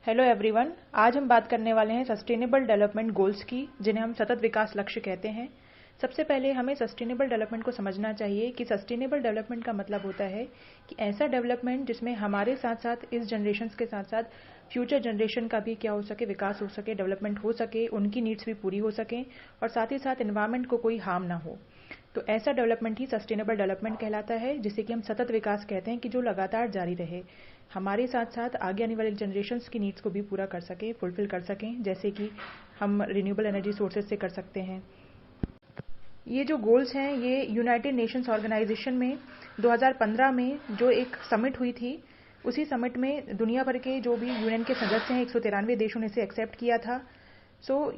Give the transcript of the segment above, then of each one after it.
Hello everyone. आज हम बात करने वाले हैं सस्टेनेबल डेवलपमेंट गोल्स की, जिन्हें हम सतत विकास लक्ष्य कहते हैं। सबसे पहले हमें सस्टेनेबल डेवलपमेंट को समझना चाहिए कि सस्टेनेबल डेवलपमेंट का मतलब होता है कि ऐसा डेवलपमेंट जिसमें हमारे साथ साथ इस जनरेशन के साथ साथ फ्यूचर जनरेशन का भी क्या हो सके, विकास हो सके, डेवलपमेंट हो सके, उनकी नीड्स भी पूरी हो सकें और साथ ही साथ एनवायरनमेंट को कोई हार्म ना हो। तो ऐसा डेवलपमेंट ही सस्टेनेबल डेवलपमेंट कहलाता है, जिसे कि हम सतत विकास कहते हैं, कि जो लगातार जारी रहे, हमारे साथ साथ आगे आने वाले जनरेशन्स की नीड्स को भी पूरा कर सके, फुलफिल कर सकें, जैसे कि हम रिन्यूएबल एनर्जी सोर्सेज से कर सकते हैं। ये जो गोल्स हैं ये यूनाइटेड नेशंस ऑर्गेनाइजेशन में 2015 में जो एक समिट हुई थी, उसी समिट में दुनिया भर के जो भी यूएन के सदस्य हैं 193 देशों ने इसे एक्सेप्ट किया था।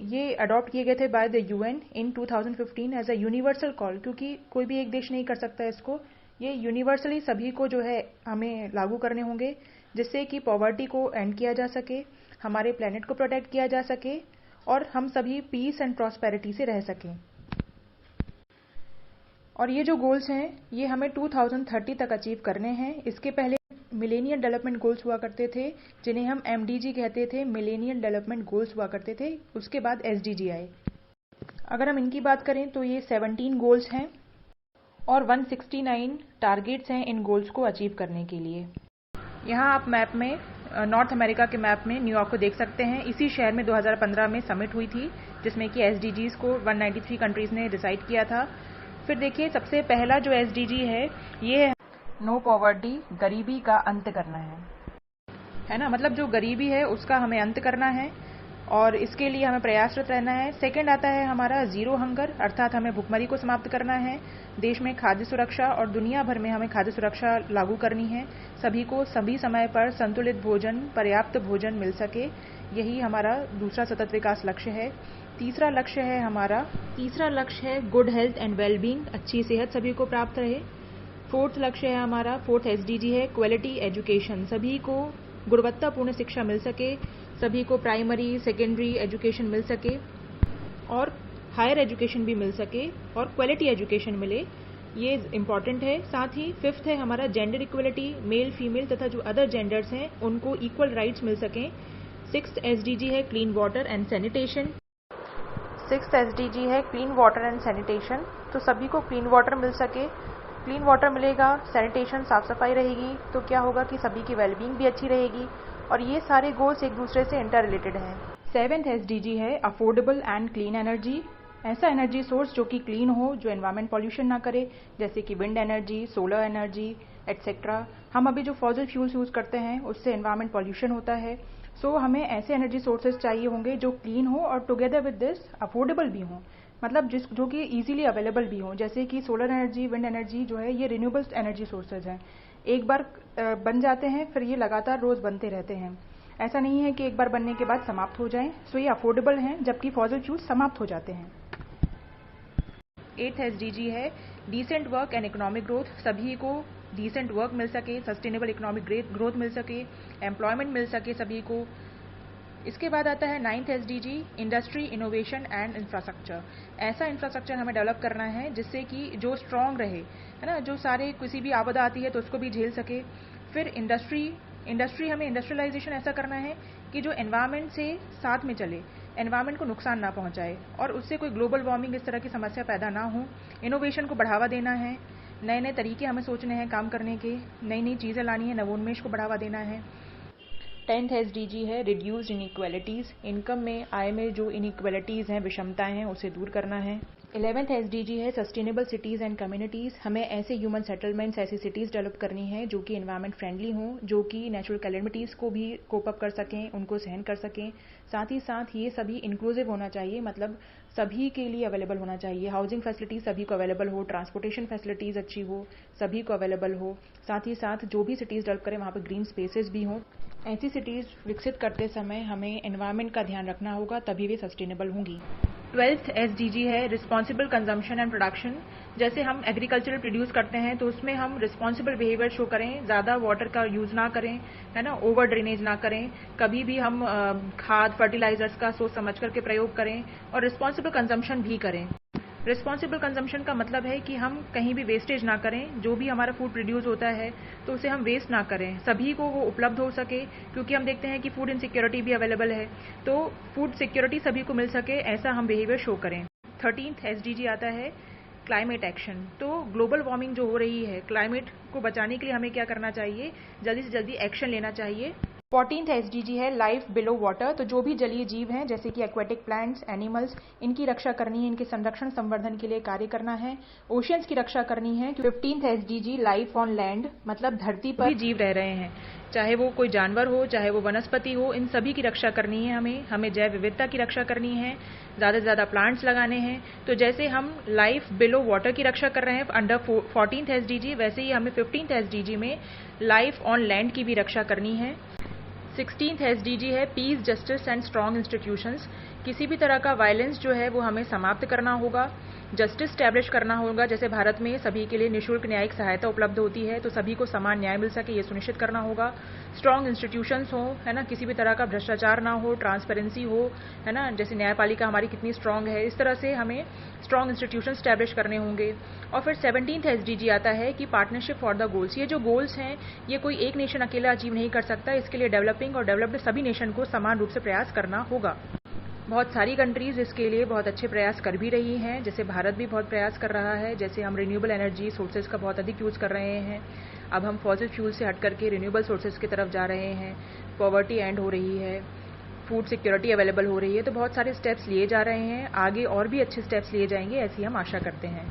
ये अडॉप्ट किए गए थे by the UN in 2015 as a universal call, क्योंकि कोई भी एक देश नहीं कर सकता इसको, ये यूनिवर्सली सभी को जो है हमें लागू करने होंगे, जिससे कि पॉवर्टी को एंड किया जा सके, हमारे प्लेनेट को प्रोटेक्ट किया जा सके और हम सभी पीस एंड प्रॉस्पेरिटी से रह सकें। और ये जो गोल्स हैं ये हमें 2030 तक अचीव करने हैं। इसके पहले मिलेनियल डेवलपमेंट गोल्स हुआ करते थे, जिन्हें हम एमडीजी कहते थे, मिलेनियल डेवलपमेंट गोल्स हुआ करते थे। उसके बाद एसडीजी आए। अगर हम इनकी बात करें तो ये 17 गोल्स हैं और 169 टारगेट्स हैं इन गोल्स को अचीव करने के लिए। यहाँ आप मैप में नॉर्थ अमेरिका के मैप में न्यूयॉर्क को देख सकते हैं। इसी शहर में 2015 में समिट हुई थी, जिसमें कि एसडीजीज को 193 कंट्रीज ने डिसाइड किया था। फिर देखिए, सबसे पहला जो एसडीजी है ये है नो पॉवर्टी, गरीबी का अंत करना है ना। मतलब जो गरीबी है उसका हमें अंत करना है और इसके लिए हमें प्रयासरत रहना है। सेकंड आता है हमारा जीरो हंगर, अर्थात हमें भुखमरी को समाप्त करना है। देश में खाद्य सुरक्षा और दुनिया भर में हमें खाद्य सुरक्षा लागू करनी है। सभी को सभी समय पर संतुलित भोजन, पर्याप्त भोजन मिल सके, यही हमारा दूसरा सतत विकास लक्ष्य है। तीसरा लक्ष्य है गुड हेल्थ एंड वेलबींग, अच्छी सेहत सभी को प्राप्त रहे। फोर्थ लक्ष्य है हमारा, फोर्थ एसडीजी है क्वालिटी एजुकेशन, सभी को गुणवत्तापूर्ण शिक्षा मिल सके, सभी को प्राइमरी सेकेंडरी एजुकेशन मिल सके और हायर एजुकेशन भी मिल सके और क्वालिटी एजुकेशन मिले, ये इम्पॉर्टेंट है। साथ ही फिफ्थ है हमारा जेंडर इक्वलिटी, मेल फीमेल तथा जो अदर जेंडर्स हैं उनको इक्वल राइट्स मिल सकें। सिक्स्थ एसडीजी है क्लीन वाटर एंड सैनिटेशन। तो सभी को क्लीन वाटर मिल सके। क्लीन वाटर मिलेगा, सैनिटेशन साफ सफाई रहेगी, तो क्या होगा कि सभी की वेलबींग भी अच्छी रहेगी और ये सारे गोल्स एक दूसरे से इंटर रिलेटेड हैं। सेवेंथ एसडीजी है अफोर्डेबल एंड क्लीन एनर्जी, ऐसा एनर्जी सोर्स जो कि क्लीन हो, जो एनवायरमेंट पॉल्यूशन ना करे, जैसे कि wind energy, solar energy etcetera. हम अभी जो फॉसिल फ्यूल्स यूज करते हैं उससे एनवायरमेंट पॉल्यूशन होता है। हमें ऐसे एनर्जी सोर्सेज चाहिए होंगे जो क्लीन हो और टुगेदर विद दिस अफोर्डेबल भी हो, मतलब जो कि इजीली अवेलेबल भी हो। जैसे कि सोलर एनर्जी, विंड एनर्जी जो है ये रिन्यूएबल एनर्जी सोर्सेज हैं, एक बार बन जाते हैं फिर ये लगातार रोज बनते रहते हैं। ऐसा नहीं है कि एक बार बनने के बाद समाप्त हो जाएं। ये अफोर्डेबल हैं, जबकि फॉसिल फ्यूल्स समाप्त हो जाते हैं। एट्थ एसडीजी है decent work and economic growth, सभी को डिसेंट वर्क मिल सके, सस्टेनेबल इकोनॉमिक ग्रोथ मिल सके, एम्प्लॉयमेंट मिल सके सभी को। इसके बाद आता है ninth SDG industry, innovation and infrastructure. ऐसा इंफ्रास्ट्रक्चर हमें डेवलप करना है जिससे कि जो स्ट्रांग रहे, है ना, जो सारे किसी भी आपदा आती है तो उसको भी झेल सके। फिर इंडस्ट्री हमें इंडस्ट्रियलाइजेशन ऐसा करना है कि जो एनवायरनमेंट से साथ में चले, एनवायरनमेंट को नुकसान ना पहुंचाए और उससे कोई ग्लोबल वार्मिंग इस तरह की समस्या पैदा ना हो। इनोवेशन को बढ़ावा देना है, नए नए तरीके हमें सोचने हैं काम करने के, नई नई चीज़ें लानी है, नवोन्मेष को बढ़ावा देना है। 10th एसडीजी है रिड्यूस इनइक्वालिटीज़, इनकम में, आय में जो इनइक्वालिटीज़ हैं, विषमताएं हैं, उसे दूर करना है। 11th एसडीजी है सस्टेनेबल सिटीज़ एंड कम्युनिटीज़, हमें ऐसे ह्यूमन सेटलमेंट्स, ऐसी सिटीज़ डेवलप करनी है जो कि एनवायरनमेंट फ्रेंडली हों, जो कि नेचुरल कैलेमिटीज़ को भी कोप अप कर सकें, उनको सहन कर सकें। साथ ही साथ ये सभी इंक्लूसिव होना चाहिए, मतलब सभी के लिए अवेलेबल होना चाहिए। हाउसिंग फैसिलिटीज़ सभी को अवेलेबल हो, ट्रांसपोर्टेशन फैसिलिटीज़ अच्छी हो, सभी को अवेलेबल हो। साथ ही साथ जो भी सिटीज़ डेवलप करें वहाँ पर ग्रीन स्पेसेस भी हों। ऐसी सिटीज़ विकसित करते समय हमें एनवायरनमेंट का ध्यान रखना होगा, तभी वे सस्टेनेबल होंगी। 12th एसडीजी है रिस्पॉन्सिबल कंजम्पशन एंड प्रोडक्शन। जैसे हम एग्रीकल्चरल प्रोड्यूस करते हैं तो उसमें हम रिस्पॉन्सिबल बिहेवियर शो करें, ज़्यादा वाटर का यूज़ ना करें, है ना, ओवर ड्रेनेज ना करें, कभी भी हम खाद फर्टिलाइजर्स का सोच समझ करके प्रयोग करें और रिस्पॉन्सिबल कंजम्पशन भी करें। रिस्पॉन्सिबल कंजम्पशन का मतलब है कि हम कहीं भी वेस्टेज ना करें, जो भी हमारा फूड प्रोड्यूस होता है तो उसे हम वेस्ट ना करें, सभी को वो उपलब्ध हो सके, क्योंकि हम देखते हैं कि फूड इनसिक्योरिटी भी अवेलेबल है, तो फूड सिक्योरिटी सभी को मिल सके, ऐसा हम बिहेवियर शो करें। 13th SDG आता है क्लाइमेट एक्शन। तो ग्लोबल वार्मिंग जो हो रही है, क्लाइमेट को बचाने के लिए हमें क्या करना चाहिए, जल्दी से जल्दी एक्शन लेना चाहिए। 14th SDG है लाइफ बिलो वाटर। तो जो भी जलीय जीव हैं जैसे कि एक्वेटिक प्लांट्स, एनिमल्स, इनकी रक्षा करनी है, इनके संरक्षण संवर्धन के लिए कार्य करना है। ओशियंस की रक्षा करनी है। 15th SDG life on land, मतलब धरती पर भी जीव रह रहे हैं, चाहे वो कोई जानवर हो, चाहे वो वनस्पति हो, इन सभी की रक्षा करनी है हमें जैव विविधता की रक्षा करनी है, ज़्यादा से ज़्यादा प्लांट्स लगाने हैं। तो जैसे हम लाइफ बिलो वाटर की रक्षा कर रहे हैं अंडर 14th SDG, वैसे ही हमें 15th SDG में लाइफ ऑन लैंड की भी रक्षा करनी है। 16th SDG है peace, justice and strong institutions. किसी भी तरह का वायलेंस जो है वो हमें समाप्त करना होगा, जस्टिस स्टैब्लिश करना होगा। जैसे भारत में सभी के लिए निःशुल्क न्यायिक सहायता उपलब्ध होती है, तो सभी को समान न्याय मिल सके, ये सुनिश्चित करना होगा। स्ट्रॉन्ग इंस्टीट्यूशंस हो, है ना, किसी भी तरह का भ्रष्टाचार ना हो, ट्रांसपेरेंसी हो, है ना, जैसे न्यायपालिका हमारी कितनी स्ट्रांग है, इस तरह से हमें स्ट्रॉन्ग इंस्टीट्यूशन स्टैब्लिश करने होंगे। और फिर 17th SDG आता है कि पार्टनरशिप फॉर द गोल्स। ये जो गोल्स हैं ये कोई एक नेशन अकेला अचीव नहीं कर सकता, इसके लिए डेवलपिंग और डेवलप्ड सभी नेशन को समान रूप से प्रयास करना होगा। बहुत सारी कंट्रीज़ इसके लिए बहुत अच्छे प्रयास कर भी रही हैं, जैसे भारत भी बहुत प्रयास कर रहा है। जैसे हम रिन्यूएबल एनर्जी सोर्सेज का बहुत अधिक यूज़ कर रहे हैं, अब हम फॉसिल फ्यूल से हट करके रिन्यूएबल सोर्सेज की तरफ जा रहे हैं, पॉवर्टी एंड हो रही है, फूड सिक्योरिटी अवेलेबल हो रही है। तो बहुत सारे स्टेप्स लिए जा रहे हैं, आगे और भी अच्छे स्टेप्स लिए जाएंगे, ऐसी हम आशा करते हैं।